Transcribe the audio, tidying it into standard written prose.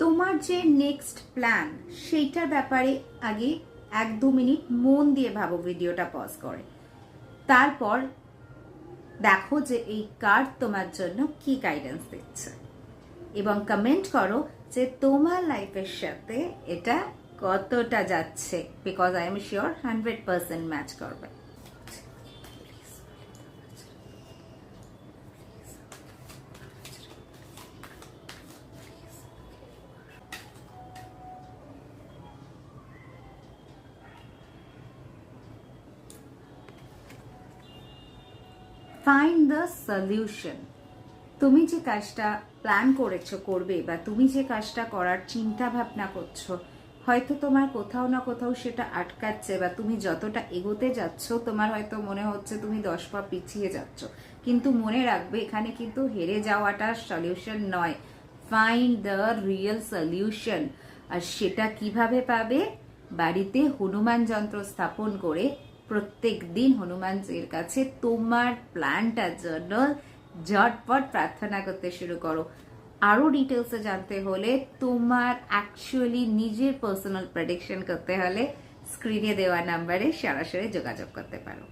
তোমার যে next plan সেইটার ব্যাপারে আগে 1-2 মিনিট মন দিয়ে ভাবো, ভিডিওটা পজ করে। তারপর দেখো যে এই কার্ড তোমার জন্য কি গাইডেন্স দিচ্ছে এবং কমেন্ট করো যে তোমার লাইফের সাথে এটা কতটা যাচ্ছে, because I am sure 100% match করবে। Find the solution. তুমি যে কাজটা প্ল্যান করেছো করবে, বা তুমি যে কাজটা করার চিন্তা ভাবনা করছো, হয়তো তোমার কোথাও না কোথাও সেটা আটকাচ্ছে, বা তুমি যতটা এগোতে যাচ্ছ তোমার হয়তো মনে হচ্ছে তুমি 10 পা পিছিয়ে যাচ্ছ। কিন্তু মনে রাখবে, এখানে কিন্তু হেরে যাওয়াটা সলিউশন নয়। Find the real solution. আর সেটা কিভাবে পাবে? বাড়িতে হনুমান যন্ত্র স্থাপন করে প্রত্যেক দিন হনুমানজির কাছে তোমার প্ল্যানটার জন্য ঝটপট প্রার্থনা করতে শুরু করো। আরো ডিটেলসে জানতে হলে, তোমার অ্যাকচুয়ালি নিজের পার্সোনাল প্রেডিকশন করতে হলে স্ক্রিনে দেওয়া নাম্বারে সরাসরি যোগাযোগ করতে পারো।